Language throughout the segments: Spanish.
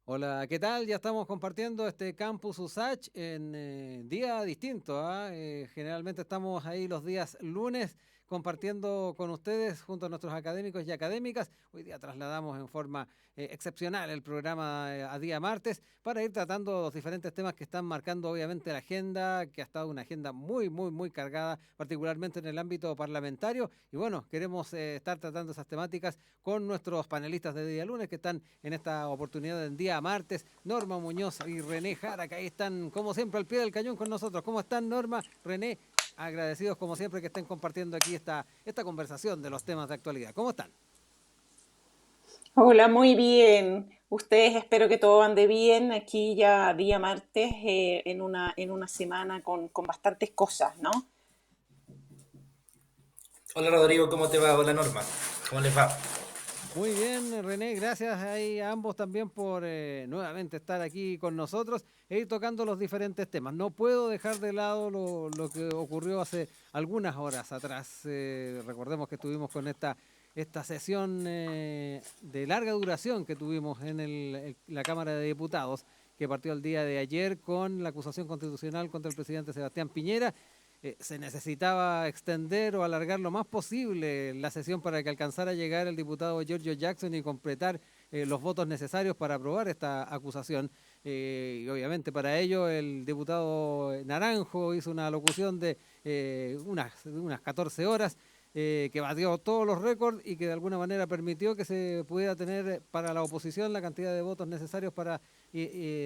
Hola, ¿qué tal? Ya estamos compartiendo este Campus USACH en día distinto, ¿ah? Generalmente estamos ahí los días lunes compartiendo con ustedes junto a nuestros académicos y académicas. Hoy día trasladamos en forma excepcional el programa a día martes para ir tratando los diferentes temas que están marcando obviamente la agenda, que ha estado una agenda muy cargada, particularmente en el ámbito parlamentario. Y bueno, queremos estar tratando esas temáticas con nuestros panelistas de día lunes que están en esta oportunidad del día martes, Norma Muñoz y René Jara, que ahí están como siempre al pie del cañón con nosotros. ¿Cómo están, Norma, René? Agradecidos como siempre que estén compartiendo aquí esta conversación de los temas de actualidad. ¿Cómo están? Hola, muy bien. Ustedes espero que todo ande bien. Aquí ya día martes, en una semana con bastantes cosas, ¿no? Hola Rodrigo, ¿cómo te va? Hola Norma, ¿cómo les va? Muy bien, René, gracias ahí a ambos también por nuevamente estar aquí con nosotros e ir tocando los diferentes temas. No puedo dejar de lado lo que ocurrió hace algunas horas atrás. Recordemos que estuvimos con esta sesión de larga duración que tuvimos en la Cámara de Diputados, que partió el día de ayer con la acusación constitucional contra el presidente Sebastián Piñera. Se necesitaba extender o alargar lo más posible la sesión para que alcanzara a llegar el diputado Giorgio Jackson y completar los votos necesarios para aprobar esta acusación. Y obviamente para ello el diputado Naranjo hizo una locución de unas 14 horas que batió todos los récords y que de alguna manera permitió que se pudiera tener para la oposición la cantidad de votos necesarios para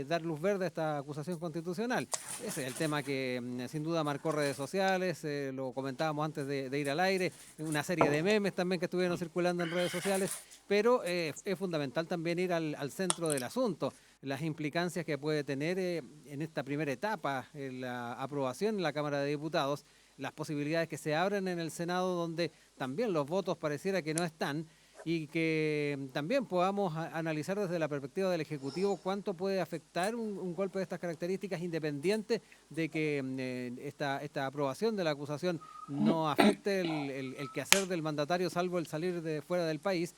dar luz verde a esta acusación constitucional. Ese es el tema que sin duda marcó redes sociales, lo comentábamos antes de ir al aire, una serie de memes también que estuvieron circulando en redes sociales, pero es fundamental también ir al centro del asunto, las implicancias que puede tener en esta primera etapa, en la aprobación en la Cámara de Diputados, las posibilidades que se abren en el Senado, donde también los votos pareciera que no están, y que también podamos analizar desde la perspectiva del Ejecutivo cuánto puede afectar un golpe de estas características, independiente de que esta aprobación de la acusación no afecte el quehacer del mandatario, salvo el salir de fuera del país.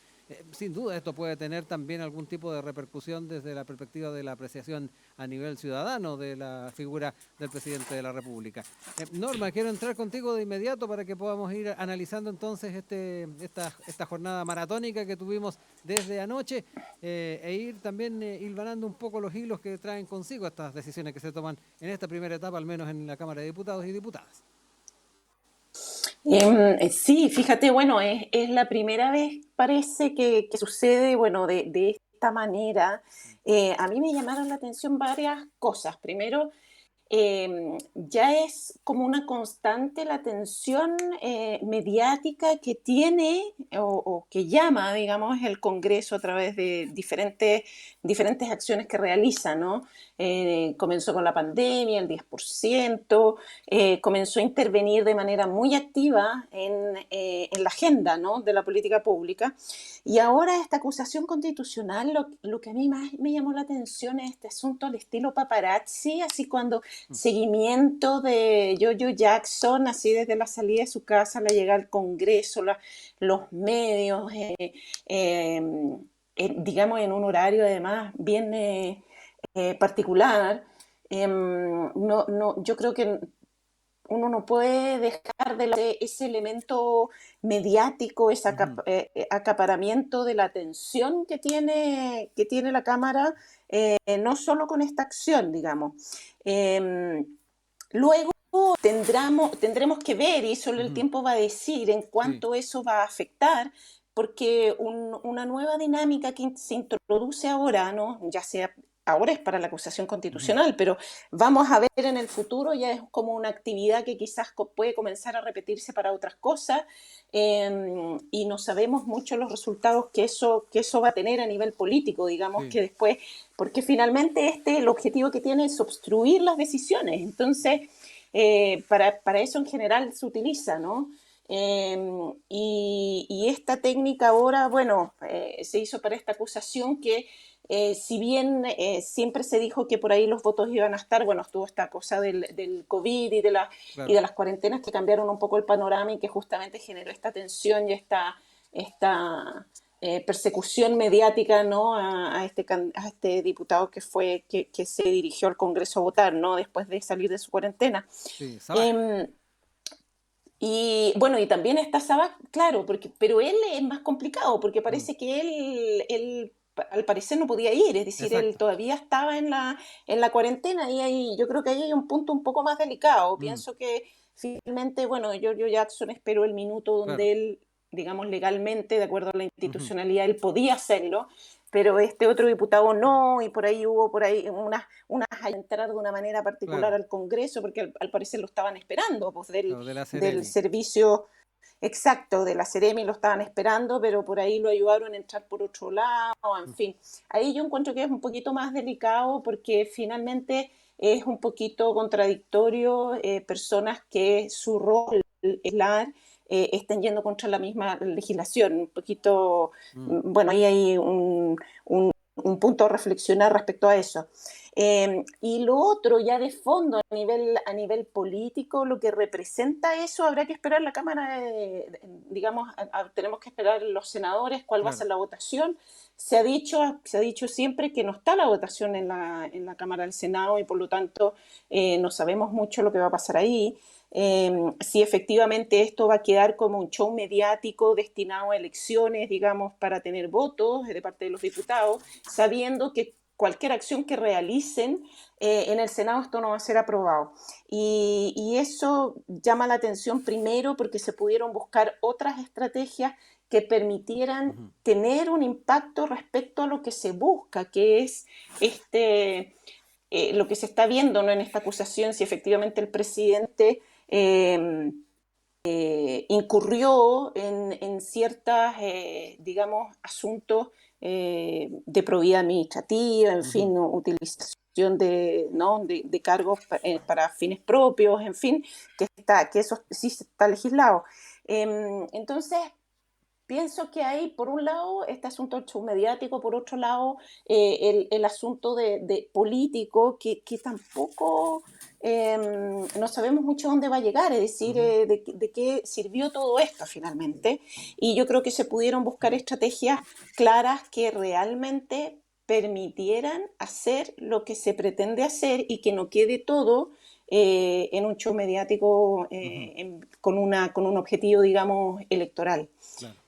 Sin duda esto puede tener también algún tipo de repercusión desde la perspectiva de la apreciación a nivel ciudadano de la figura del presidente de la República. Norma, quiero entrar contigo de inmediato para que podamos ir analizando entonces esta jornada maratónica que tuvimos desde anoche e ir también hilvanando un poco los hilos que traen consigo estas decisiones que se toman en esta primera etapa, al menos en la Cámara de Diputados y Diputadas. Sí, fíjate, bueno, es la primera vez, parece que sucede, bueno, de esta manera. A mí me llamaron la atención varias cosas. Primero, ya es como una constante la atención mediática que tiene o que llama, digamos, el Congreso a través de diferentes acciones que realiza, ¿no? Comenzó con la pandemia, el 10%, comenzó a intervenir de manera muy activa en la agenda, ¿no?, de la política pública. Y ahora esta acusación constitucional, lo que a mí más me llamó la atención es este asunto al estilo paparazzi, así cuando seguimiento de Jojo Jackson, así desde la salida de su casa, la llegada al Congreso, los medios, eh, digamos en un horario además bien particular. No, no, yo creo que uno no puede dejar de ese elemento mediático, ese Uh -huh. acaparamiento de la atención que tiene la Cámara, no solo con esta acción, digamos. Eh, Luego tendremos que ver, y Uh solo el -huh. tiempo va a decir en Sí. cuánto eso va a afectar, porque una nueva dinámica que se introduce ahora, ¿no? Ya sea ahora es para la acusación Uh -huh. constitucional, pero vamos a ver en el futuro, ya es como una actividad que quizás puede comenzar a repetirse para otras cosas, y no sabemos mucho los resultados que eso va a tener a nivel político, digamos Sí. que después, porque finalmente el objetivo que tiene es obstruir las decisiones. Entonces, para eso en general se utiliza, ¿no? Y esta técnica ahora, bueno, se hizo para esta acusación que, si bien siempre se dijo que por ahí los votos iban a estar, bueno, estuvo esta cosa del COVID y Claro. de las cuarentenas que cambiaron un poco el panorama y que justamente generó esta tensión y esta persecución mediática, ¿no? A este diputado que se dirigió al Congreso a votar, ¿no? Después de salir de su cuarentena. Sí, Sabaj. Eh, y bueno, y también está Sabac, claro, pero él es más complicado, porque Mm, parece que él al parecer no podía ir, es decir, él exacto. todavía estaba en la cuarentena y ahí, yo creo que ahí hay un punto un poco más delicado. Mm, Pienso que finalmente, bueno, Giorgio Jackson esperó el minuto claro. donde él, digamos, legalmente, de acuerdo a la Ujú, institucionalidad, él podía hacerlo, pero este otro diputado no, y por ahí hubo unas a entrar de una manera particular claro. al Congreso, porque al parecer lo estaban esperando, pues Lo de la del Ceremi. servicio exacto de la Ceremi lo estaban esperando, pero por ahí lo ayudaron a entrar por otro lado, en Mm, fin. Ahí yo encuentro que es un poquito más delicado porque finalmente es un poquito contradictorio personas que su rol es la estén yendo contra la misma legislación. Un poquito, mm, bueno, ahí hay un punto a reflexionar respecto a eso. Y lo otro, ya de fondo, a nivel político, lo que representa eso, habrá que esperar la Cámara, digamos, tenemos que esperar los senadores cuál va a claro. ser la votación. Se ha dicho siempre que no está la votación en la Cámara del Senado y por lo tanto no sabemos mucho lo que va a pasar ahí. Si efectivamente esto va a quedar como un show mediático destinado a elecciones, digamos, para tener votos de parte de los diputados, sabiendo que cualquier acción que realicen en el Senado esto no va a ser aprobado. Y eso llama la atención primero porque se pudieron buscar otras estrategias que permitieran Ujú, tener un impacto respecto a lo que se busca, que es lo que se está viendo, ¿no? En esta acusación, si efectivamente el presidente incurrió ciertas, digamos, asuntos de probidad administrativa, en ujú. fin, ¿no? Utilización de, ¿no? de cargos para fines propios, en fin, que eso sí está legislado. Entonces, pienso que hay, por un lado, este asunto del show mediático, por otro lado, el asunto de político, que tampoco no sabemos mucho dónde va a llegar, es decir, Ujú, de qué sirvió todo esto finalmente. Y yo creo que se pudieron buscar estrategias claras que realmente permitieran hacer lo que se pretende hacer y que no quede todo en un show mediático ujú, con un objetivo, digamos, electoral. claro.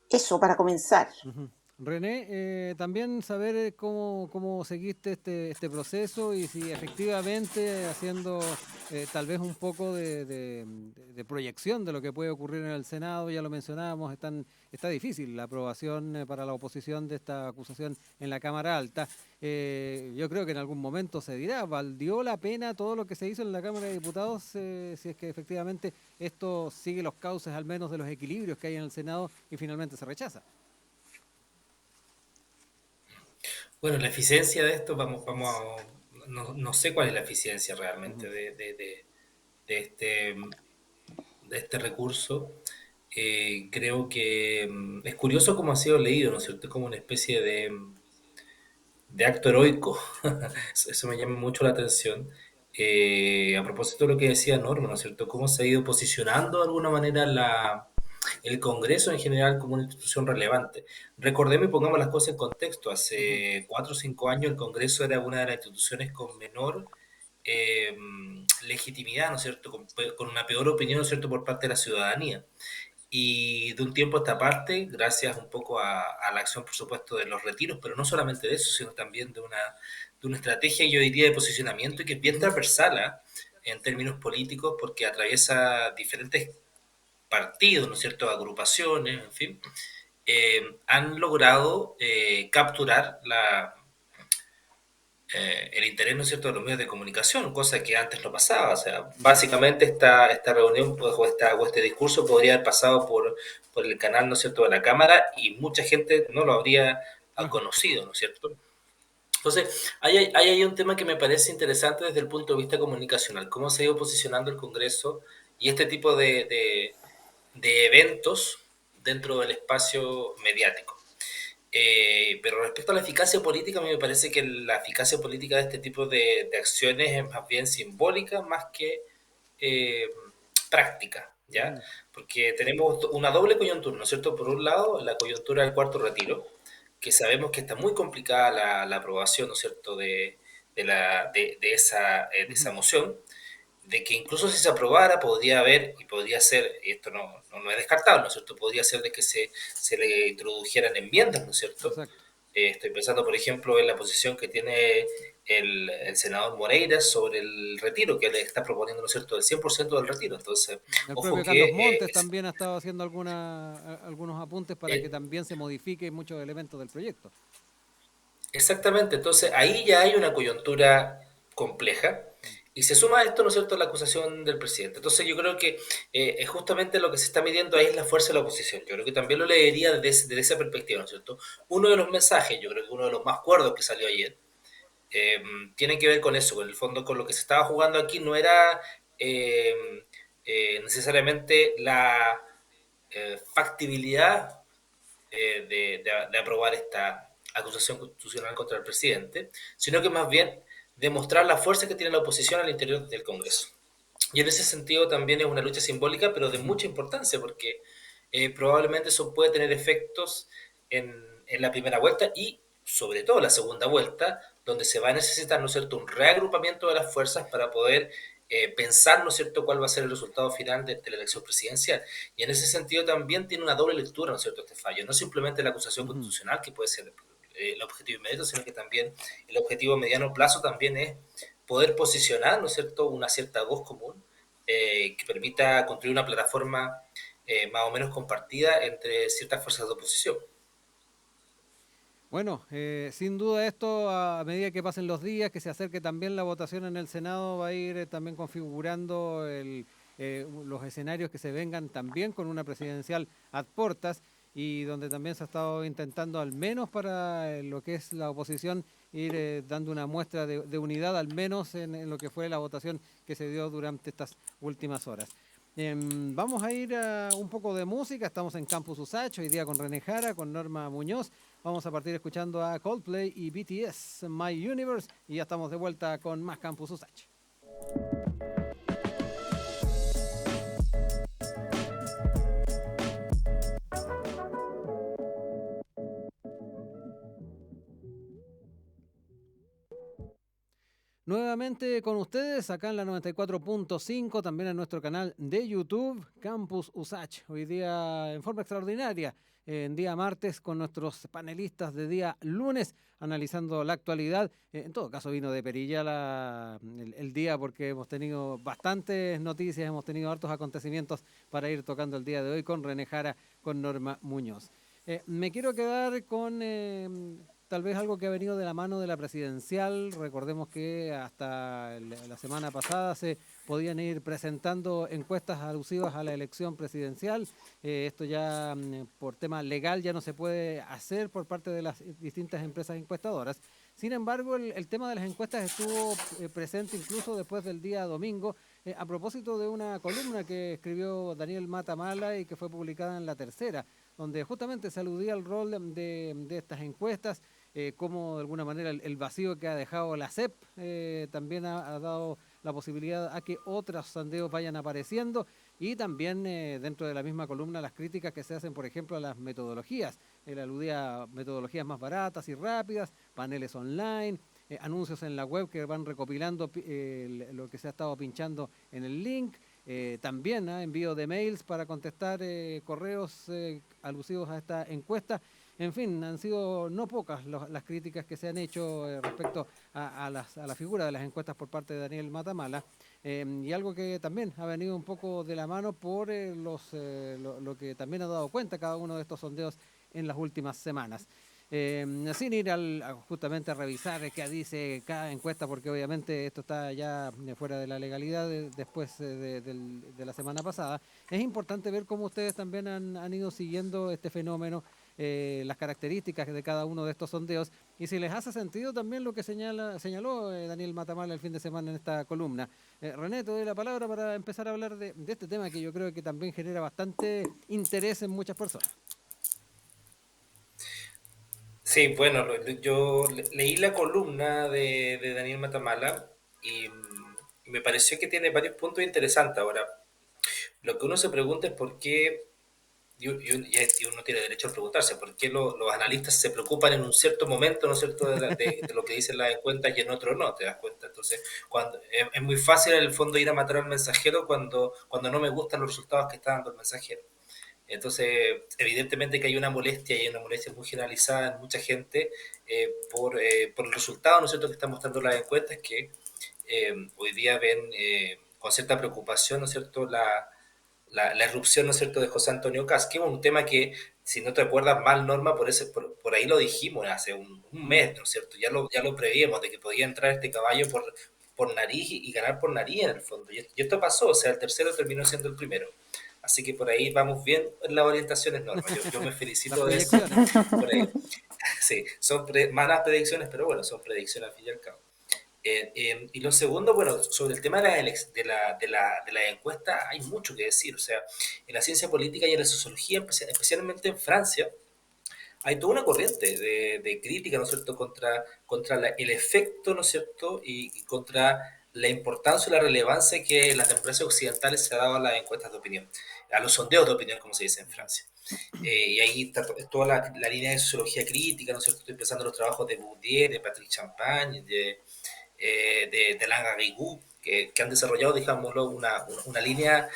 Eso para comenzar. Ujú. René, también saber cómo seguiste este proceso y si efectivamente haciendo tal vez un poco de proyección de lo que puede ocurrir en el Senado, ya lo mencionábamos, está difícil la aprobación para la oposición de esta acusación en la Cámara Alta. Yo creo que en algún momento se dirá, ¿valió la pena todo lo que se hizo en la Cámara de Diputados si es que efectivamente esto sigue los cauces al menos de los equilibrios que hay en el Senado y finalmente se rechaza? Bueno, la eficiencia de esto, vamos a, no sé cuál es la eficiencia realmente Ujú, de este, de este recurso. Creo que es curioso cómo ha sido leído, ¿no es cierto? Como una especie de acto heroico. Eso me llama mucho la atención. A propósito de lo que decía Norma, ¿no es cierto? Cómo se ha ido posicionando de alguna manera el Congreso en general como una institución relevante. Recordemos y pongamos las cosas en contexto. ujú, Hace 4 o 5 años el Congreso era una de las instituciones con menor eh, legitimidad, ¿no es cierto? Con una peor opinión, ¿no es cierto?, por parte de la ciudadanía. Y de un tiempo a esta parte, gracias un poco a la acción, por supuesto, de los retiros, pero no solamente de eso, sino también de una estrategia, yo diría, de posicionamiento y que es bien ujú. transversal, ¿ah? En términos políticos, porque atraviesa diferentes partidos, ¿no es cierto?, agrupaciones, en fin, han logrado capturar el interés, ¿no es cierto?, de los medios de comunicación, cosa que antes no pasaba. O sea, Exacto. básicamente esta reunión pues, o este discurso podría haber pasado por el canal, ¿no es cierto?, de la Cámara y mucha gente no lo habría Ajá. conocido, ¿no es cierto? Entonces, hay un tema que me parece interesante desde el punto de vista comunicacional, cómo se ha ido posicionando el Congreso y este tipo de eventos dentro del espacio mediático. Pero respecto a la eficacia política, a mí me parece que la eficacia política de este tipo de acciones es más bien simbólica más que eh, práctica. ¿ya? Ujú. Porque tenemos una doble coyuntura, ¿no es cierto? Por un lado, la coyuntura del cuarto retiro, que sabemos que está muy complicada la aprobación, ¿no es cierto?, de esa Ujú. moción, de que incluso si se aprobara podría haber, y podría ser, y esto no es descartable, ¿no es cierto?, podría ser de que se le introdujeran enmiendas, ¿no es cierto? Exacto. Estoy pensando, por ejemplo, en la posición que tiene el senador Moreira sobre el retiro, que le está proponiendo, ¿no es cierto?, el 100% del retiro. Entonces, El ojo propio Carlos que Montes también ha estado haciendo algunos apuntes para que eh, también se modifiquen muchos elementos del proyecto. exactamente, entonces ahí ya hay una coyuntura compleja y se suma a esto, ¿no es cierto?, la acusación del presidente. Entonces yo creo que es justamente lo que se está midiendo ahí es la fuerza de la oposición. Yo creo que también lo leería desde esa perspectiva, ¿no es cierto? Uno de los mensajes, yo creo que uno de los más cuerdos que salió ayer, tiene que ver con eso, con el fondo, con lo que se estaba jugando aquí no era eh, necesariamente la factibilidad de aprobar esta acusación constitucional contra el presidente, sino que más bien demostrar la fuerza que tiene la oposición al interior del Congreso. Y en ese sentido también es una lucha simbólica, pero de Ujú. mucha importancia, porque probablemente eso puede tener efectos en la primera vuelta y sobre todo la segunda vuelta, donde se va a necesitar, ¿no es cierto?, un reagrupamiento de las fuerzas para poder pensar, ¿no es cierto?, cuál va a ser el resultado final de la elección presidencial. Y en ese sentido también tiene una doble lectura, ¿no es cierto?, este fallo. No simplemente la acusación Ujú. constitucional, que puede ser el objetivo inmediato, sino que también el objetivo a mediano plazo también es poder posicionar, ¿no es cierto?, una cierta voz común que permita construir una plataforma más o menos compartida entre ciertas fuerzas de oposición. Bueno, sin duda esto a medida que pasen los días, que se acerque también la votación en el Senado, va a ir también configurando los escenarios que se vengan también con una presidencial ad portas y donde también se ha estado intentando, al menos para lo que es la oposición, ir dando una muestra de unidad, al menos en lo que fue la votación que se dio durante estas últimas horas. Vamos a ir a un poco de música, estamos en Campus Usach, hoy día con René Jara, con Norma Muñoz. Vamos a partir escuchando a Coldplay y BTS, My Universe, y ya estamos de vuelta con más Campus Usach. Nuevamente con ustedes acá en la 94.5, también en nuestro canal de YouTube, Campus Usach. Hoy día en forma extraordinaria, en día martes con nuestros panelistas de día lunes, analizando la actualidad. En todo caso vino de perilla el día porque hemos tenido bastantes noticias, hemos tenido hartos acontecimientos para ir tocando el día de hoy con René Jara, con Norma Muñoz. Me quiero quedar con tal vez algo que ha venido de la mano de la presidencial. Recordemos que hasta la semana pasada se podían ir presentando encuestas alusivas a la elección presidencial. Esto ya por tema legal ya no se puede hacer por parte de las distintas empresas encuestadoras. Sin embargo, el tema de las encuestas estuvo presente incluso después del día domingo, a propósito de una columna que escribió Daniel Matamala y que fue publicada en La Tercera, donde justamente se aludía al rol de estas encuestas, cómo de alguna manera el vacío que ha dejado la CEP también ha dado la posibilidad a que otros sondeos vayan apareciendo y también dentro de la misma columna las críticas que se hacen, por ejemplo, a las metodologías. Él aludía a metodologías más baratas y rápidas, paneles online, anuncios en la web que van recopilando lo que se ha estado pinchando en el link. También envío de mails para contestar correos alusivos a esta encuesta. En fin, han sido no pocas las críticas que se han hecho respecto a la figura de las encuestas por parte de Daniel Matamala. Y algo que también ha venido un poco de la mano por lo que también ha dado cuenta cada uno de estos sondeos en las últimas semanas. Sin ir justamente a revisar qué dice cada encuesta, porque obviamente esto está ya fuera de la legalidad después de la semana pasada, es importante ver cómo ustedes también han ido siguiendo este fenómeno, las características de cada uno de estos sondeos, y si les hace sentido también lo que señaló Daniel Matamala el fin de semana en esta columna. René, te doy la palabra para empezar a hablar de este tema que yo creo que también genera bastante interés en muchas personas. Sí, bueno, yo leí la columna de Daniel Matamala y me pareció que tiene varios puntos interesantes. Ahora, lo que uno se pregunta es por qué, y uno tiene derecho a preguntarse, por qué los analistas se preocupan en un cierto momento, ¿no es cierto?, de lo que dicen las encuestas y en otro no, ¿te das cuenta? Entonces, es muy fácil en el fondo ir a matar al mensajero cuando no me gustan los resultados que está dando el mensajero. Entonces, evidentemente que hay una molestia y una molestia muy generalizada en mucha gente por el resultado, ¿no es cierto?, que están mostrando las encuestas, que hoy día ven con cierta preocupación, ¿no es cierto?, la irrupción, ¿no es cierto?, de José Antonio Kast, que es un tema que, si no te acuerdas mal, Norma, por ahí lo dijimos hace un mes, ¿no es cierto?, ya lo prevíamos, de que podía entrar este caballo por nariz y ganar por nariz en el fondo. Y esto pasó, o sea, el tercero terminó siendo el primero. Así que por ahí vamos bien en las orientaciones, Norma. Yo me Las felicito de eso. proyecciones. Por ahí. Sí, son malas predicciones, pero bueno, son predicciones al fin y al cabo. Y lo segundo, bueno, sobre el tema de la encuesta hay mucho que decir. O sea, en la ciencia política y en la sociología, especialmente en Francia, hay toda una corriente de crítica, ¿no es cierto?, contra el efecto, ¿no es cierto?, y contra la importancia y la relevancia que en las democracias occidentales se ha dado a las encuestas de opinión, a los sondeos de opinión, como se dice en Francia. Y ahí está toda la línea de sociología crítica, ¿no es cierto? Estoy pensando en los trabajos de Bourdieu, de Patrick Champagne, de Alain Garrigou, que han desarrollado, digámoslo, una línea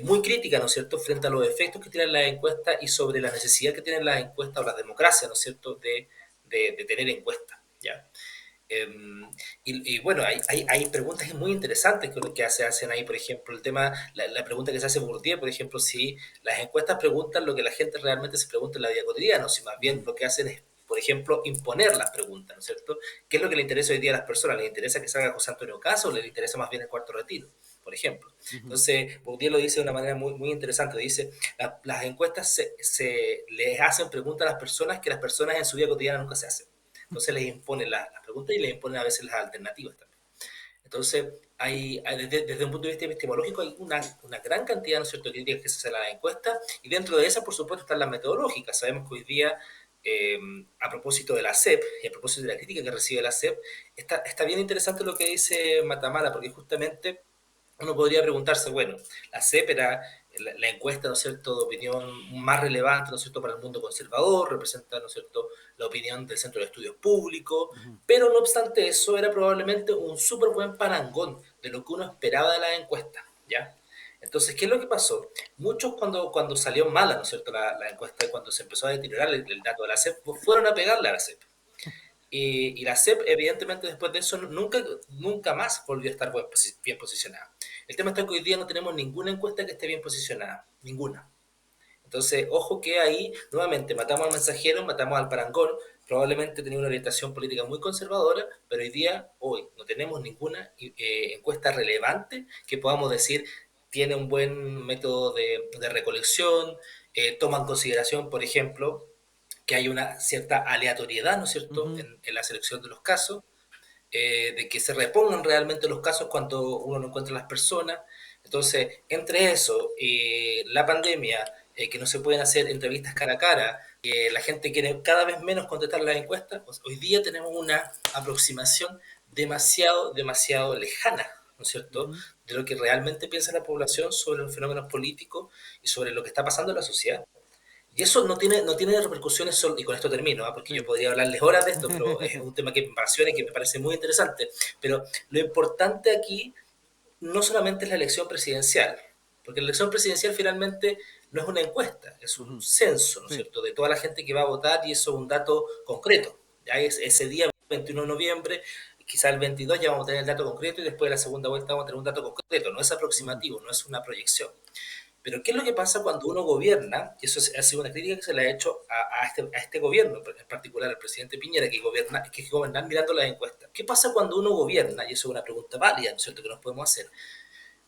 muy crítica, ¿no es cierto?, frente a los efectos que tienen las encuestas y sobre la necesidad que tienen las encuestas o las democracias, ¿no es cierto?, de tener encuestas, ¿ya? Y bueno, hay preguntas muy interesantes que se hacen ahí, por ejemplo, el tema, la pregunta que se hace Bourdieu, por ejemplo, si las encuestas preguntan lo que la gente realmente se pregunta en la vida cotidiana, o si más bien lo que hacen es, por ejemplo, imponer las preguntas, ¿no es cierto? ¿Qué es lo que le interesa hoy día a las personas? ¿Les interesa que salga José Antonio Caz o les interesa más bien el cuarto retiro, por ejemplo? Entonces, Bourdieu lo dice de una manera muy, muy interesante. Dice, las encuestas les hacen preguntas a las personas que las personas en su vida cotidiana nunca se hacen. Entonces les imponen las preguntas y les imponen a veces las alternativas también. Entonces, desde un punto de vista epistemológico hay una gran cantidad, ¿no es cierto?, de críticas que se hacen a la encuesta, y dentro de esas, por supuesto, están las metodológicas. Sabemos que hoy día, a propósito de la SEP y a propósito de la crítica que recibe la SEP, está bien interesante lo que dice Matamala, porque justamente uno podría preguntarse, bueno, la CEP era la encuesta, ¿no es cierto?, de opinión más relevante, ¿no es cierto?, para el mundo conservador, representa, ¿no es cierto?, la opinión del Centro de Estudios Públicos, pero no obstante eso, era probablemente un súper buen parangón de lo que uno esperaba de la encuesta, ¿ya? Entonces, ¿qué es lo que pasó? Muchos cuando salió mala, ¿no es cierto?, la encuesta, y cuando se empezó a deteriorar el dato de la CEP, fueron a pegarle a la CEP. Y la CEP, evidentemente, después de eso, nunca más volvió a estar bien posicionada. El tema está que hoy día no tenemos ninguna encuesta que esté bien posicionada, ninguna. Entonces, ojo que ahí, nuevamente, matamos al mensajero, matamos al parangón, probablemente tenía una orientación política muy conservadora, pero hoy no tenemos ninguna encuesta relevante que podamos decir tiene un buen método de recolección, toma en consideración, por ejemplo, que hay una cierta aleatoriedad, ¿no es cierto?, en la selección de los casos, de que se repongan realmente los casos cuando uno no encuentra las personas. Entonces, entre eso, la pandemia, que no se pueden hacer entrevistas cara a cara, la gente quiere cada vez menos contestar las encuestas, pues hoy día tenemos una aproximación demasiado lejana, ¿no es cierto?, de lo que realmente piensa la población sobre los fenómenos políticos y sobre lo que está pasando en la sociedad. Y eso no tiene repercusiones solo, y con esto termino, ¿eh? Porque yo Sí. podría hablarles horas de esto, pero es un tema que me apasiona y que me parece muy interesante. Pero lo importante aquí no solamente es la elección presidencial, porque la elección presidencial finalmente no es una encuesta, es un censo, ¿no es Sí. cierto?, de toda la gente que va a votar, y eso es un dato concreto. Ya es ese día, 21 de noviembre, quizá el 22 ya vamos a tener el dato concreto, y después de la segunda vuelta vamos a tener un dato concreto, no es aproximativo, no es una proyección. Pero ¿qué es lo que pasa cuando uno gobierna? Y eso ha sido una crítica que se le ha hecho a este gobierno, en particular al presidente Piñera, que es gobernar mirando las encuestas. ¿Qué pasa cuando uno gobierna? Y eso es una pregunta válida, ¿no es cierto?, que nos podemos hacer.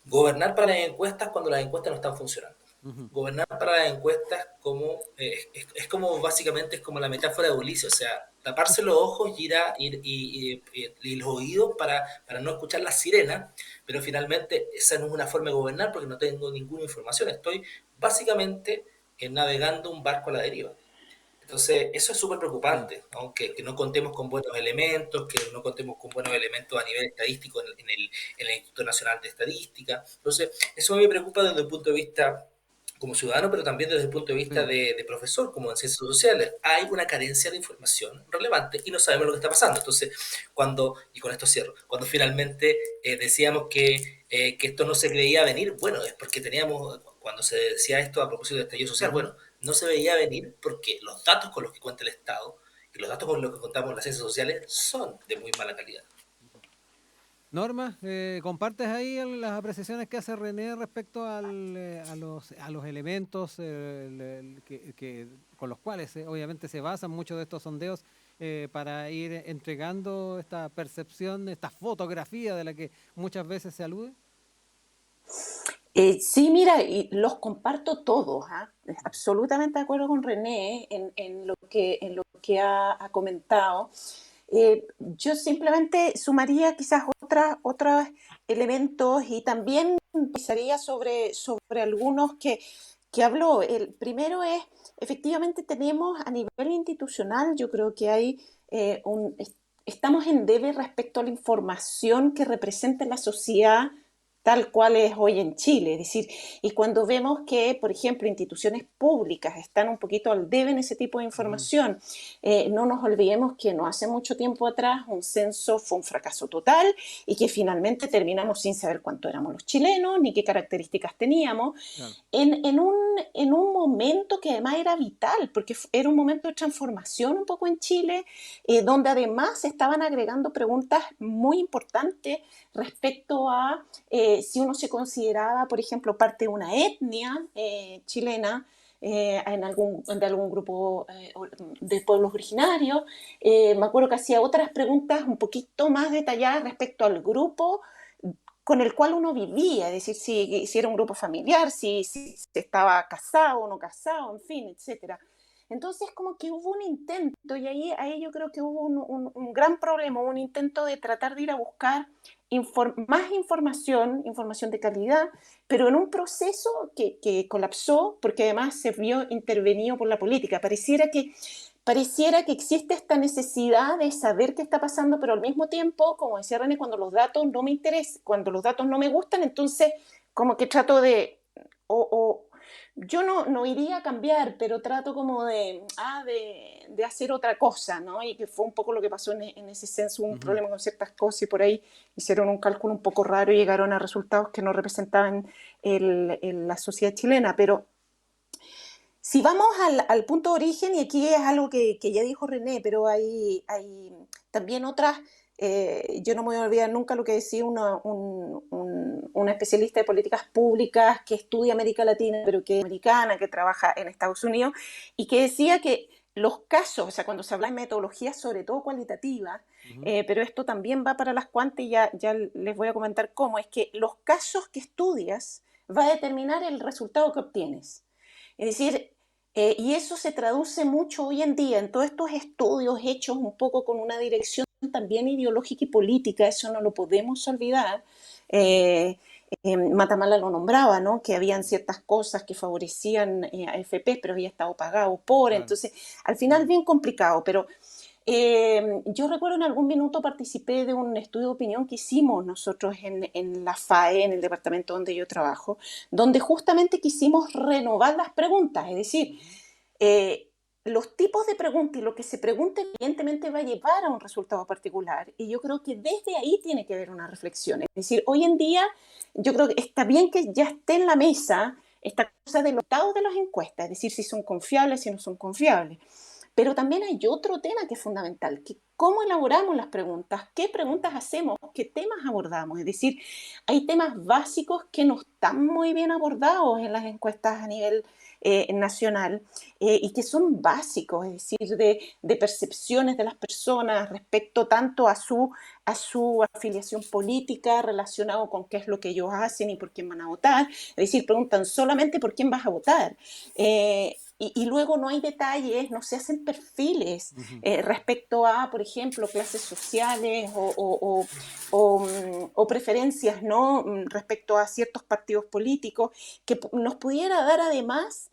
Gobernar para las encuestas cuando las encuestas no están funcionando. Gobernar para las encuestas es como, básicamente, es como la metáfora de Ulises, o sea, taparse los ojos y los oídos para no escuchar las sirenas, pero finalmente esa no es una forma de gobernar porque no tengo ninguna información, estoy básicamente navegando un barco a la deriva. Entonces, eso es súper Mm. preocupante, ¿no? Que no contemos con buenos elementos, que no contemos con buenos elementos a nivel estadístico en el Instituto Nacional de Estadística. Entonces, eso me preocupa desde el punto de vista como ciudadano, pero también desde el punto de vista Sí. de profesor, como en ciencias sociales. Hay una carencia de información relevante y no sabemos lo que está pasando. Entonces, y con esto cierro, cuando finalmente decíamos que esto no se creía venir, bueno, es porque cuando se decía esto a propósito del estallido social, Ujú. bueno, no se veía venir porque los datos con los que cuenta el Estado y los datos con los que contamos las ciencias sociales son de muy mala calidad. Norma, ¿compartes ahí las apreciaciones que hace René respecto a los elementos con los cuales obviamente se basan muchos de estos sondeos para ir entregando esta percepción, esta fotografía de la que muchas veces se alude? Sí, mira, y los comparto todos, ¿ah? Absolutamente de acuerdo con René en lo que ha comentado. Yo simplemente sumaría quizás otros elementos y también pisaría sobre algunos que habló. El primero es, efectivamente tenemos a nivel institucional, yo creo que hay estamos en debe respecto a la información que representa la sociedad tal cual es hoy en Chile. Es decir, y cuando vemos que, por ejemplo, instituciones públicas están un poquito al debe en ese tipo de Ujú. información, no nos olvidemos que no hace mucho tiempo atrás un censo fue un fracaso total y que finalmente terminamos sin saber cuánto éramos los chilenos ni qué características teníamos Claro. en un momento que además era vital, porque era un momento de transformación un poco en Chile, donde además se estaban agregando preguntas muy importantes respecto a si uno se consideraba, por ejemplo, parte de una etnia chilena, de algún grupo de pueblos originarios. Me acuerdo que hacía otras preguntas un poquito más detalladas respecto al grupo con el cual uno vivía, es decir, si era un grupo familiar, si estaba casado o no casado, en fin, etcétera. Entonces, como que hubo un intento, y ahí yo creo que hubo un gran problema, un intento de tratar de ir a buscar más información de calidad, pero en un proceso que colapsó porque además se vio intervenido por la política. Pareciera que existe esta necesidad de saber qué está pasando, pero al mismo tiempo, como decía René, cuando los datos no me interesan, cuando los datos no me gustan, entonces como que trato o yo no iría a cambiar, pero trato como de hacer otra cosa, ¿no? Y que fue un poco lo que pasó en ese censo, un Ujú. problema con ciertas cosas y por ahí hicieron un cálculo un poco raro y llegaron a resultados que no representaban la sociedad chilena, pero si vamos al punto de origen, y aquí es algo que ya dijo René, pero hay también otras, yo no me voy a olvidar nunca lo que decía una especialista de políticas públicas que estudia América Latina, pero que es americana, que trabaja en Estados Unidos, y que decía que los casos, o sea, cuando se habla de metodologías, sobre todo cualitativas, Ujú. pero esto también va para las cuantas y ya les voy a comentar cómo, es que los casos que estudias va a determinar el resultado que obtienes. Es decir, y eso se traduce mucho hoy en día en todos estos estudios hechos un poco con una dirección también ideológica y política, eso no lo podemos olvidar. Eh, Matamala lo nombraba, ¿no? Que habían ciertas cosas que favorecían a FP, pero había estado pagado por, Claro. entonces al final Mm. bien complicado, pero yo recuerdo en algún minuto participé de un estudio de opinión que hicimos nosotros en la FAE, en el departamento donde yo trabajo, donde justamente quisimos renovar las preguntas, es decir, Ujú. eh, los tipos de preguntas y lo que se pregunte evidentemente va a llevar a un resultado particular y yo creo que desde ahí tiene que haber una reflexión. Es decir, hoy en día yo creo que está bien que ya esté en la mesa esta cosa de los resultados de las encuestas, es decir, si son confiables, si no son confiables. Pero también hay otro tema que es fundamental, que cómo elaboramos las preguntas, qué preguntas hacemos, qué temas abordamos. Es decir, hay temas básicos que no están muy bien abordados en las encuestas a nivel nacional y que son básicos, es decir, de percepciones de las personas respecto tanto a su afiliación política relacionado con qué es lo que ellos hacen y por quién van a votar. Es decir, preguntan solamente por quién vas a votar. Y luego no hay detalles, no se hacen perfiles Ujú. respecto a, por ejemplo, clases sociales o preferencias, ¿no? Respecto a ciertos partidos políticos, que nos pudiera dar además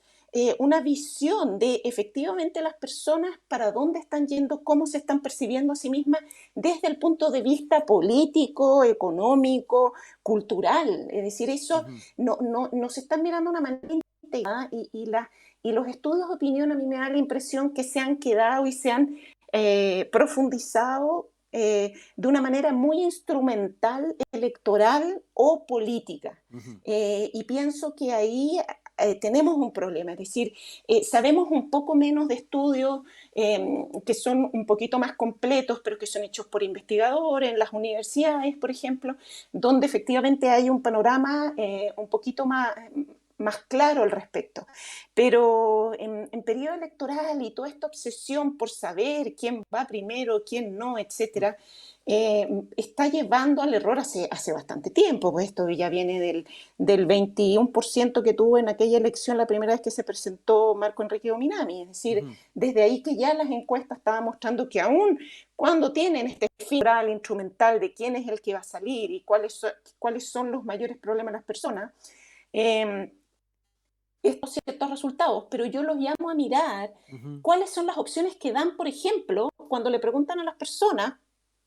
una visión de efectivamente las personas para dónde están yendo, cómo se están percibiendo a sí mismas desde el punto de vista político, económico, cultural. Es decir, eso Ujú. no se están mirando de una manera integrada y los estudios de opinión a mí me da la impresión que se han quedado y se han profundizado de una manera muy instrumental, electoral o política. Ujú. Y pienso que ahí tenemos un problema, es decir, sabemos un poco menos de estudios que son un poquito más completos, pero que son hechos por investigadores en las universidades, por ejemplo, donde efectivamente hay un panorama un poquito más claro al respecto. Pero en periodo electoral y toda esta obsesión por saber quién va primero, quién no, etcétera, está llevando al error hace bastante tiempo. Pues esto ya viene del 21% que tuvo en aquella elección la primera vez que se presentó Marco Enrique Dominami. Es decir, Ujú. desde ahí que ya las encuestas estaban mostrando que aún cuando tienen este fibral instrumental de quién es el que va a salir y cuáles son los mayores problemas de las personas, eh, estos ciertos resultados, pero yo los llamo a mirar Ujú. cuáles son las opciones que dan, por ejemplo, cuando le preguntan a las personas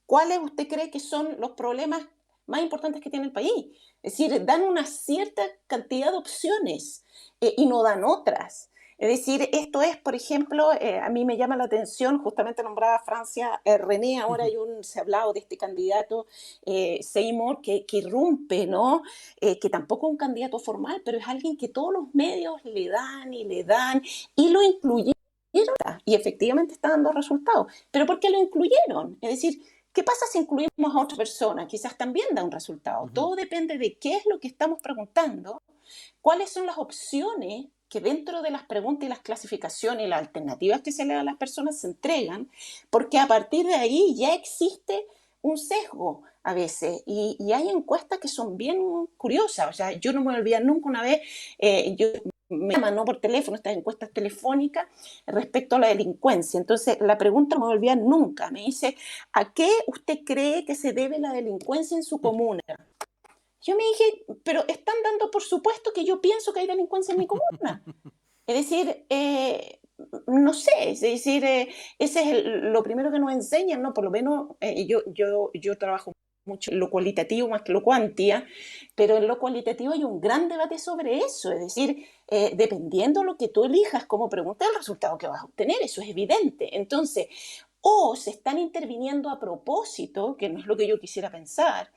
cuáles usted cree que son los problemas más importantes que tiene el país. Es decir, dan una cierta cantidad de opciones y no dan otras. Es decir, esto es, por ejemplo, a mí me llama la atención, justamente nombraba Francia, René, ahora Ujú. se ha hablado de este candidato Seymour que irrumpe, ¿no? Que tampoco es un candidato formal, pero es alguien que todos los medios le dan y lo incluyeron y efectivamente está dando resultados. ¿Pero por qué lo incluyeron? Es decir, ¿qué pasa si incluimos a otra persona? Quizás también da un resultado. Ujú. Todo depende de qué es lo que estamos preguntando, cuáles son las opciones que dentro de las preguntas y las clasificaciones y las alternativas que se le dan a las personas se entregan, porque a partir de ahí ya existe un sesgo a veces y hay encuestas que son bien curiosas. O sea, yo no me voy a olvidar nunca una vez, yo me llaman ¿no? por teléfono, estas encuestas telefónicas respecto a la delincuencia. Entonces, la pregunta no me voy a olvidar nunca. Me dice, ¿a qué usted cree que se debe la delincuencia en su comuna? Yo me dije, pero están dando por supuesto que yo pienso que hay delincuencia en mi comuna. Es decir, no sé, es decir, ese es lo primero que nos enseñan, ¿no? Por lo menos yo trabajo mucho en lo cualitativo más que lo cuantía, pero en lo cualitativo hay un gran debate sobre eso, es decir, dependiendo de lo que tú elijas como pregunta, el resultado que vas a obtener, eso es evidente. Entonces, o se están interviniendo a propósito, que no es lo que yo quisiera pensar,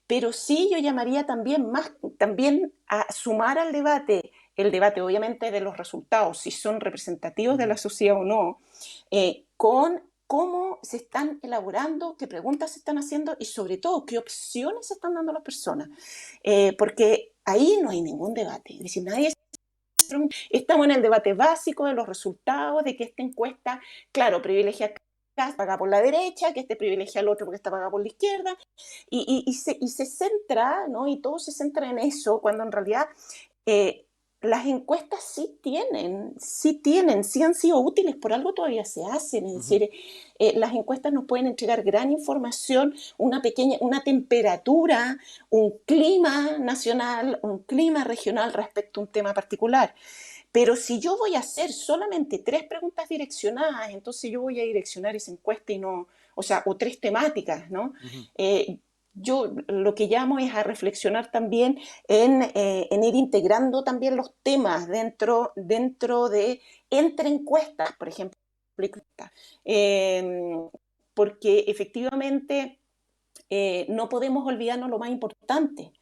pero sí yo llamaría también a sumar al debate, el debate obviamente de los resultados, si son representativos de Ujú. la sociedad o no, con cómo se están elaborando, qué preguntas se están haciendo y sobre todo qué opciones se están dando a las personas. Porque ahí no hay ningún debate, es decir, nadie estamos en el debate básico de los resultados, de que esta encuesta, claro, privilegia a paga por la derecha, que este privilegia al otro porque está pagado por la izquierda, y se centra, ¿no? Y todo se centra en eso, cuando en realidad eh, las encuestas sí han sido útiles, por algo todavía se hacen, es Ujú. decir, las encuestas nos pueden entregar gran información, una temperatura, un clima nacional, un clima regional respecto a un tema particular. Pero si yo voy a hacer solamente 3 preguntas direccionadas, entonces yo voy a direccionar esa encuesta y no, o sea, o 3 temáticas, ¿no? Ujú. Eh, yo lo que llamo es a reflexionar también en ir integrando también los temas dentro de, entre encuestas, por ejemplo, eh, porque efectivamente no podemos olvidarnos lo más importante.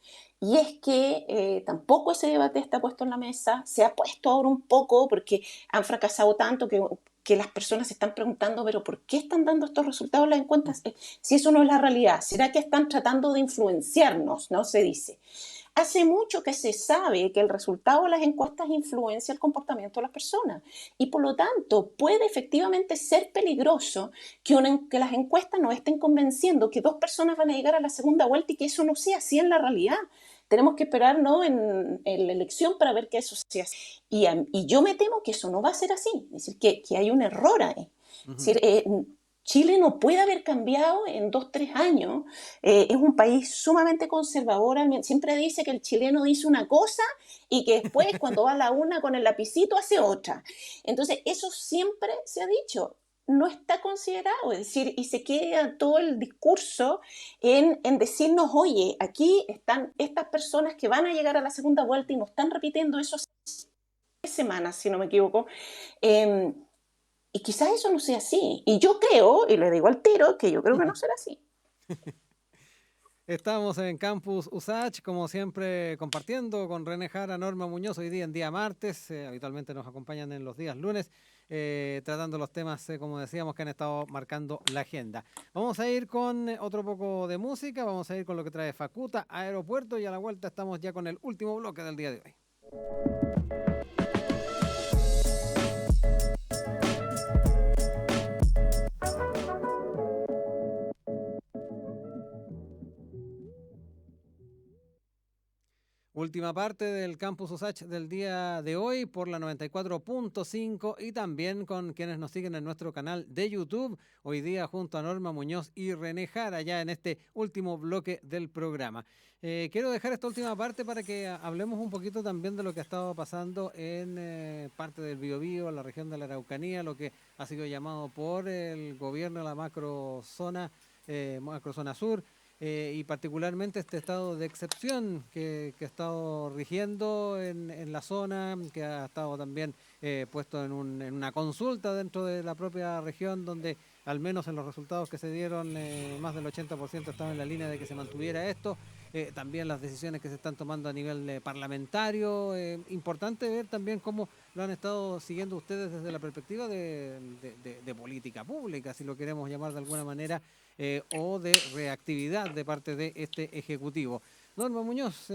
Y es que tampoco ese debate está puesto en la mesa, se ha puesto ahora un poco porque han fracasado tanto que las personas se están preguntando, pero ¿por qué están dando estos resultados las encuestas? Si eso no es la realidad, ¿será que están tratando de influenciarnos? ¿No? Se dice. Hace mucho que se sabe que el resultado de las encuestas influencia el comportamiento de las personas y por lo tanto puede efectivamente ser peligroso que las encuestas nos estén convenciendo que 2 personas van a llegar a la segunda vuelta y que eso no sea así en la realidad. Tenemos que esperar ¿no? en la elección para ver que eso sea así. Y yo me temo que eso no va a ser así, es decir, que hay un error ahí. Es Ujú. decir, Chile no puede haber cambiado en 2, 3 años. Es un país sumamente conservador. Siempre dice que el chileno dice una cosa y que después, cuando va a la una con el lapicito, hace otra. Entonces, eso siempre se ha dicho. No está considerado, es decir, y se queda todo el discurso en decirnos, oye, aquí están estas personas que van a llegar a la segunda vuelta y nos están repitiendo eso hace 3 semanas, si no me equivoco. Eh, y quizás eso no sea así. Y yo creo, y le digo al tiro, que yo creo que no será así. Estamos en Campus USACH, como siempre, compartiendo con René Jara, Norma Muñoz, hoy día en día martes. Habitualmente nos acompañan en los días lunes, tratando los temas, como decíamos, que han estado marcando la agenda. Vamos a ir con otro poco de música, vamos a ir con lo que trae Facuta, Aeropuerto, y a la vuelta estamos ya con el último bloque del día de hoy. Última parte del Campus USACH del día de hoy por la 94.5 y también con quienes nos siguen en nuestro canal de YouTube, hoy día junto a Norma Muñoz y René Jara, ya en este último bloque del programa. Quiero dejar esta última parte para que hablemos un poquito también de lo que ha estado pasando en parte del Biobío, la región de la Araucanía, lo que ha sido llamado por el gobierno de la macrozona sur. Y particularmente este estado de excepción que ha estado rigiendo en la zona, que ha estado también puesto en una consulta dentro de la propia región, donde al menos en los resultados que se dieron, más del 80% estaba en la línea de que se mantuviera esto. También las decisiones que se están tomando a nivel parlamentario. Importante ver también cómo lo han estado siguiendo ustedes desde la perspectiva de política pública, si lo queremos llamar de alguna manera, o de reactividad de parte de este Ejecutivo. Norma Muñoz,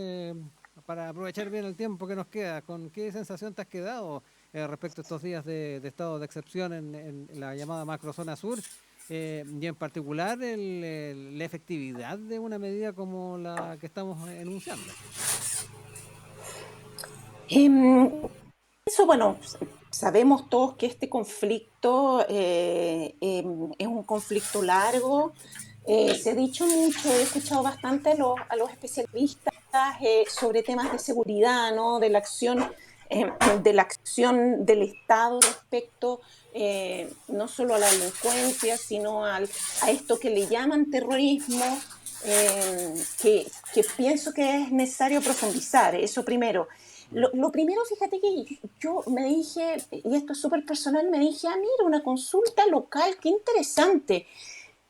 para aprovechar bien el tiempo que nos queda, ¿con qué sensación te has quedado respecto a estos días de estado de excepción en la llamada macrozona sur? Y en particular la efectividad de una medida como la que estamos enunciando. Eso, bueno, sabemos todos que este conflicto es un conflicto largo. Se ha dicho mucho, he escuchado bastante a los especialistas sobre temas de seguridad, ¿no? Eh, de la acción del Estado respecto no solo a la delincuencia, sino a esto que le llaman terrorismo, que pienso que es necesario profundizar, eso primero. Lo primero, fíjate que yo me dije, y esto es súper personal, me dije, mira, una consulta local, qué interesante.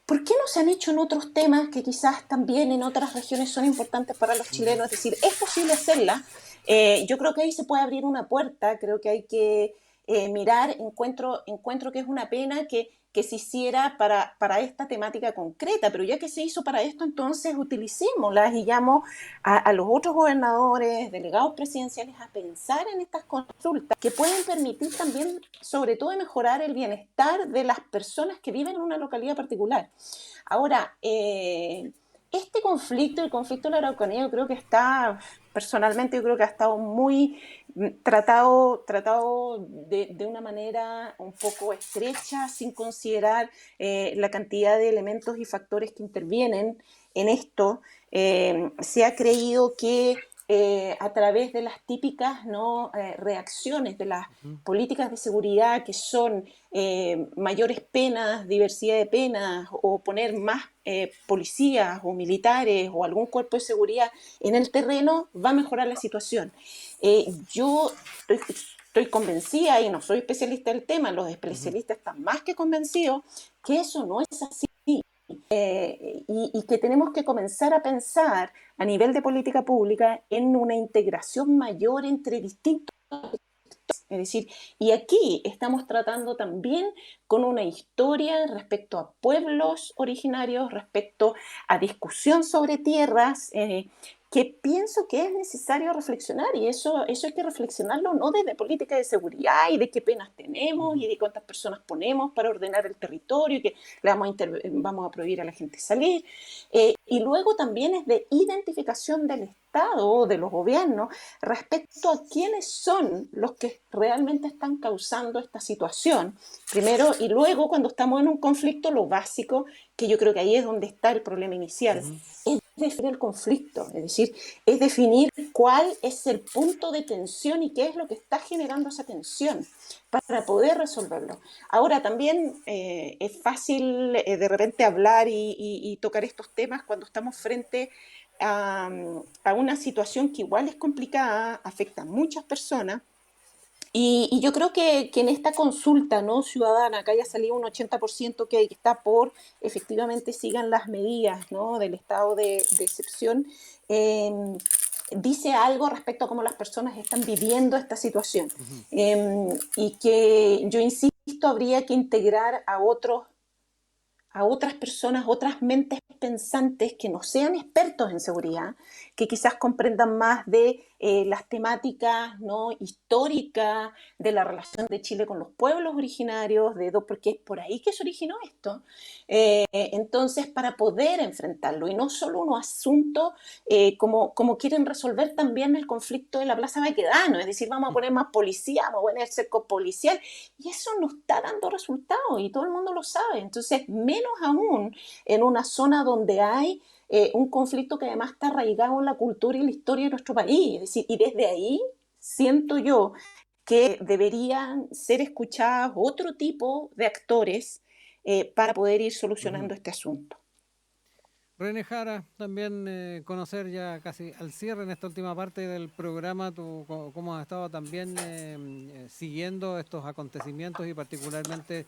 ¿Por qué no se han hecho en otros temas que quizás también en otras regiones son importantes para los chilenos? Es decir, es posible hacerla. Yo creo que ahí se puede abrir una puerta, creo que hay que mirar, encuentro que es una pena que se hiciera para esta temática concreta, pero ya que se hizo para esto, entonces utilicémoslas y llamo a los otros gobernadores, delegados presidenciales a pensar en estas consultas que pueden permitir también, sobre todo, mejorar el bienestar de las personas que viven en una localidad particular. Ahora, este conflicto, el conflicto de la Araucanía, yo creo que personalmente, yo creo que ha estado muy tratado de una manera un poco estrecha, sin considerar la cantidad de elementos y factores que intervienen en esto. Se ha creído que a través de las típicas, ¿no? Reacciones de las políticas de seguridad, que son mayores penas, diversidad de penas, o poner más policías o militares o algún cuerpo de seguridad en el terreno, va a mejorar la situación. Yo estoy convencida, y no soy especialista del tema, los especialistas están más que convencidos, que eso no es así. Y que tenemos que comenzar a pensar a nivel de política pública en una integración mayor entre distintos. Es decir, y aquí estamos tratando también con una historia respecto a pueblos originarios, respecto a discusión sobre tierras, que pienso que es necesario reflexionar, y eso hay que reflexionarlo no desde política de seguridad y de qué penas tenemos y de cuántas personas ponemos para ordenar el territorio, que le vamos a prohibir a la gente salir, y luego también es de identificación del Estado o de los gobiernos respecto a quiénes son los que realmente están causando esta situación, primero, y luego cuando estamos en un conflicto, lo básico, que yo creo que ahí es donde está el problema inicial, es definir el conflicto, es decir, es definir cuál es el punto de tensión y qué es lo que está generando esa tensión para poder resolverlo. Ahora, también es fácil de repente hablar y tocar estos temas cuando estamos frente a una situación que igual es complicada, afecta a muchas personas, y yo creo que en esta consulta, ¿no?, ciudadana, que haya salido un 80% que está por efectivamente sigan las medidas, ¿no?, del estado de excepción, eh, dice algo respecto a cómo las personas están viviendo esta situación. Y que yo insisto, habría que integrar a otras personas, otras mentes pensantes que no sean expertos en seguridad, que quizás comprendan más de las temáticas, ¿no?, históricas de la relación de Chile con los pueblos originarios, porque es por ahí que se originó esto. Entonces, para poder enfrentarlo, y no solo unos asuntos como quieren resolver también el conflicto de la Plaza Baquedano, es decir, vamos a poner más policía, vamos a poner cerco policial, y eso no está dando resultados, y todo el mundo lo sabe. Entonces, menos aún en una zona donde hay un conflicto que además está arraigado en la cultura y la historia de nuestro país. Es decir, y desde ahí siento yo que deberían ser escuchados otro tipo de actores para poder ir solucionando este asunto. René Jara, también conocer ya casi al cierre en esta última parte del programa, cómo has estado también siguiendo estos acontecimientos y particularmente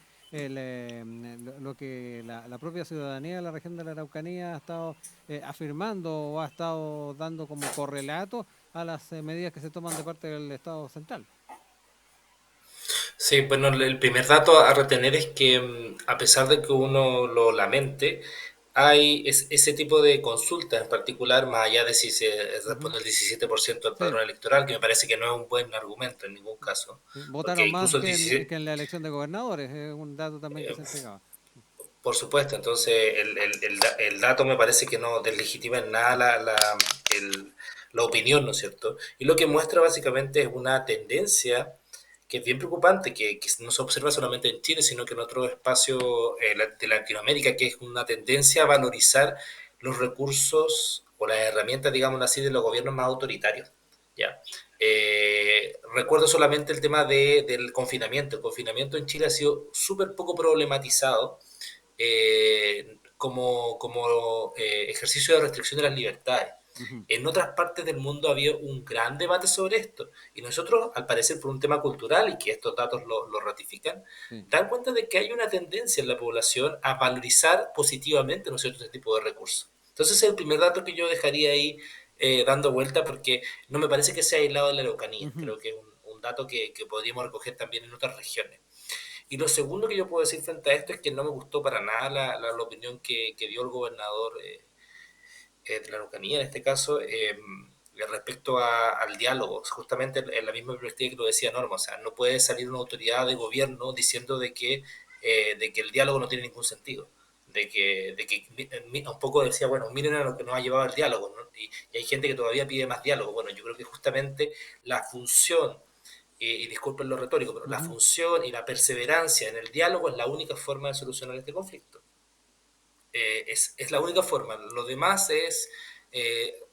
lo que la propia ciudadanía de la región de la Araucanía ha estado afirmando o ha estado dando como correlato a las medidas que se toman de parte del Estado central. Sí, bueno, el primer dato a retener es que a pesar de que uno lo lamente, hay ese tipo de consultas en particular, más allá de si se responde el 17% del Sí, padrón electoral, que me parece que no es un buen argumento en ningún caso, sí, porque votaron más incluso el que 17, que en la elección de gobernadores, es un dato también que se entregaba. por supuesto, entonces el dato me parece que no deslegitima en nada la opinión, ¿no es cierto? Y lo que muestra básicamente es una tendencia que es bien preocupante, que no se observa solamente en Chile, sino que en otros espacios de Latinoamérica, que es una tendencia a valorizar los recursos o las herramientas, digamos así, de los gobiernos más autoritarios. ¿Ya? Recuerdo solamente el tema del confinamiento. El confinamiento en Chile ha sido súper poco problematizado como ejercicio de restricción de las libertades. Ujú. En otras partes del mundo había un gran debate sobre esto y nosotros, al parecer por un tema cultural, y que estos datos lo ratifican, Sí. dan cuenta de que hay una tendencia en la población a valorizar positivamente, ¿no es cierto?, este tipo de recursos. Entonces, ese es el primer dato que yo dejaría ahí dando vuelta, porque no me parece que sea aislado de la Araucanía. Ujú. Creo que es un dato que podríamos recoger también en otras regiones. Y lo segundo que yo puedo decir frente a esto es que no me gustó para nada la opinión que dio el gobernador de la Araucanía, en este caso, respecto al diálogo, justamente en la misma perspectiva que lo decía Norma. O sea, no puede salir una autoridad de gobierno diciendo de que el diálogo no tiene ningún sentido. Un poco decía, bueno, miren a lo que nos ha llevado el diálogo, ¿no? Y hay gente que todavía pide más diálogo. Bueno, yo creo que justamente la función y disculpen lo retórico, pero la Ujú. función y la perseverancia en el diálogo es la única forma de solucionar este conflicto. Es la única forma. Lo demás es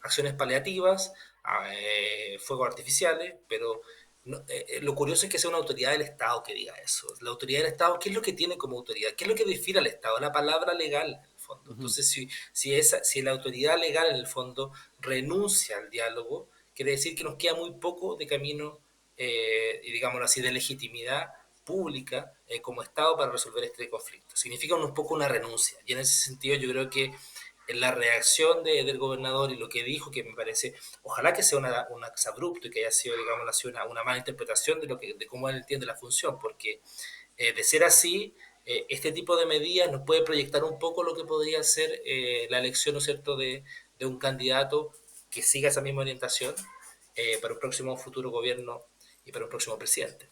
acciones paliativas, fuegos artificiales, pero lo curioso es que sea una autoridad del Estado que diga eso. La autoridad del Estado, ¿qué es lo que tiene como autoridad? ¿Qué es lo que define al Estado? La palabra legal, en el fondo. Ujú. Entonces, si la autoridad legal, en el fondo, renuncia al diálogo, quiere decir que nos queda muy poco de camino, y digámoslo así, de legitimidad pública como Estado para resolver este conflicto. Significa un poco una renuncia. Y en ese sentido yo creo que en la reacción del gobernador y lo que dijo, que me parece, ojalá que sea un exabrupto y que haya sido, digamos, así una mala interpretación de cómo él entiende la función, porque de ser así, este tipo de medidas nos puede proyectar un poco lo que podría ser la elección, ¿no es cierto?, de un candidato que siga esa misma orientación para un próximo futuro gobierno y para un próximo presidente.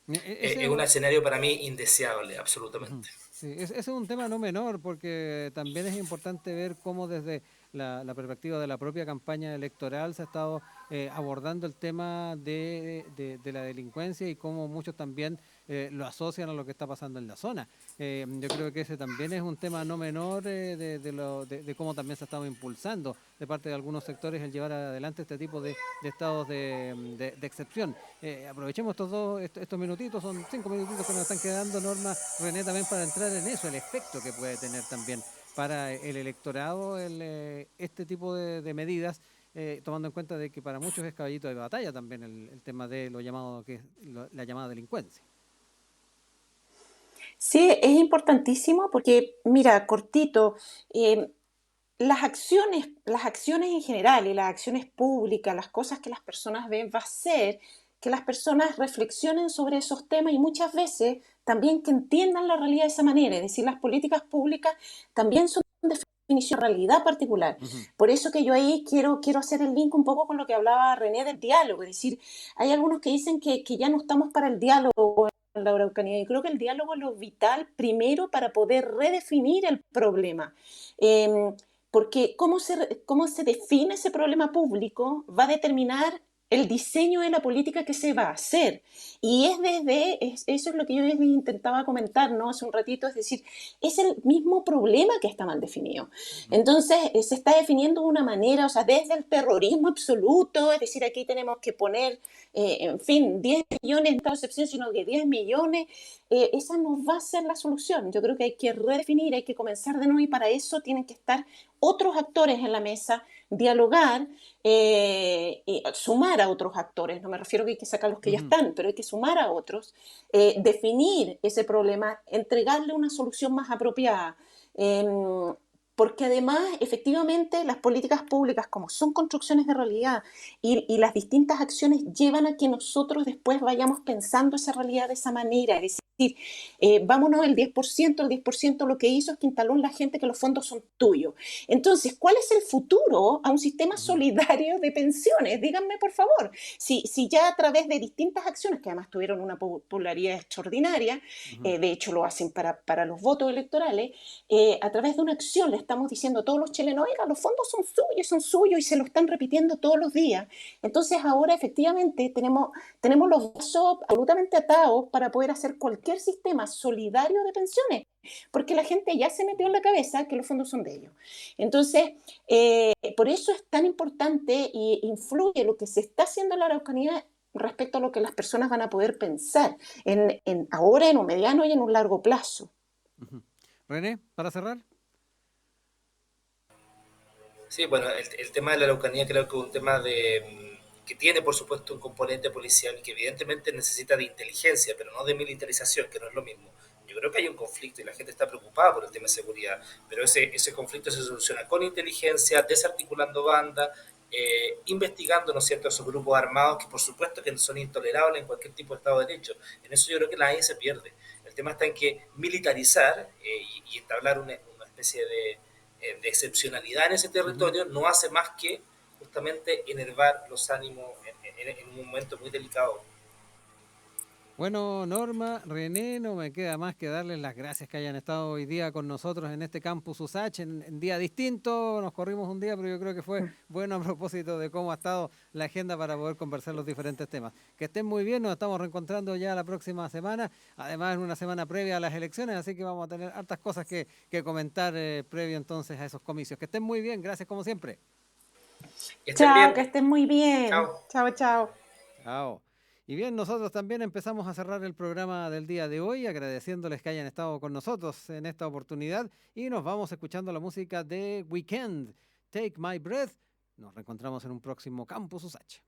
Es un escenario para mí indeseable, absolutamente. Sí, ese es un tema no menor, porque también es importante ver cómo desde la perspectiva de la propia campaña electoral se ha estado abordando el tema de la delincuencia y cómo muchos también lo asocian a lo que está pasando en la zona. Yo creo que ese también es un tema no menor de cómo también se ha estado impulsando de parte de algunos sectores el llevar adelante este tipo de estados de excepción. Aprovechemos estos minutitos, son 5 minutitos que nos están quedando, Norma, René, también para entrar en eso, el efecto que puede tener también para el electorado este tipo de medidas, tomando en cuenta de que para muchos es caballito de batalla también el tema de lo llamado la llamada delincuencia. Sí, es importantísimo porque, mira, cortito, eh, las acciones en general y las acciones públicas, las cosas que las personas ven, va a ser que las personas reflexionen sobre esos temas y muchas veces también que entiendan la realidad de esa manera. Es decir, las políticas públicas también son definición de realidad particular. Uh-huh. Por eso que yo ahí quiero hacer el link un poco con lo que hablaba René del diálogo. Es decir, hay algunos que dicen que ya no estamos para el diálogo en la Araucanía. Yo creo que el diálogo es lo vital primero para poder redefinir el problema. Porque cómo se define ese problema público va a determinar el diseño de la política que se va a hacer. Y eso es lo que yo les intentaba comentar, ¿no? Hace un ratito, es decir, es el mismo problema que está mal definido. Entonces, se está definiendo de una manera, o sea, desde el terrorismo absoluto, es decir, aquí tenemos que poner, en fin, 10 millones en esta excepción, sino que 10 millones, esa no va a ser la solución. Yo creo que hay que redefinir, hay que comenzar de nuevo y para eso tienen que estar otros actores en la mesa, dialogar, y sumar a otros actores, no me refiero que hay que sacar los que ya están, pero hay que sumar a otros, definir ese problema, entregarle una solución más apropiada. Porque además, efectivamente, las políticas públicas, como son construcciones de realidad y las distintas acciones llevan a que nosotros después vayamos pensando esa realidad de esa manera, es decir, vámonos el 10% lo que hizo es que instaló en la gente que los fondos son tuyos. Entonces, ¿cuál es el futuro a un sistema solidario de pensiones? Díganme, por favor. Si ya a través de distintas acciones, que además tuvieron una popularidad extraordinaria, de hecho lo hacen para los votos electorales, a través de una acción le estamos diciendo a todos los chilenos, oiga, los fondos son suyos y se lo están repitiendo todos los días. Entonces ahora efectivamente tenemos los brazos absolutamente atados para poder hacer cualquier sistema solidario de pensiones, porque la gente ya se metió en la cabeza que los fondos son de ellos. Entonces, por eso es tan importante y influye lo que se está haciendo en la Araucanía respecto a lo que las personas van a poder pensar ahora, en un mediano y en un largo plazo. René, para cerrar. Sí, bueno, el tema de la Araucanía creo que es un tema que tiene, por supuesto, un componente policial y que evidentemente necesita de inteligencia, pero no de militarización, que no es lo mismo. Yo creo que hay un conflicto y la gente está preocupada por el tema de seguridad, pero ese conflicto se soluciona con inteligencia, desarticulando bandas, investigando, ¿no es cierto?, a esos grupos armados que por supuesto que son intolerables en cualquier tipo de Estado de Derecho. En eso yo creo que nadie se pierde. El tema está en que militarizar y entablar una especie de excepcionalidad en ese territorio no hace más que justamente enervar los ánimos en un momento muy delicado. Bueno, Norma, René, no me queda más que darles las gracias que hayan estado hoy día con nosotros en este Campus USACH, en día distinto, nos corrimos un día, pero yo creo que fue bueno a propósito de cómo ha estado la agenda para poder conversar los diferentes temas. Que estén muy bien, nos estamos reencontrando ya la próxima semana, además en una semana previa a las elecciones, así que vamos a tener hartas cosas que comentar previo entonces a esos comicios. Que estén muy bien, gracias como siempre. Chao, que estén muy bien. Chao. Chao, chao. Chao. Y bien, nosotros también empezamos a cerrar el programa del día de hoy, agradeciéndoles que hayan estado con nosotros en esta oportunidad y nos vamos escuchando la música de Weekend, Take My Breath. Nos reencontramos en un próximo Campus USACH.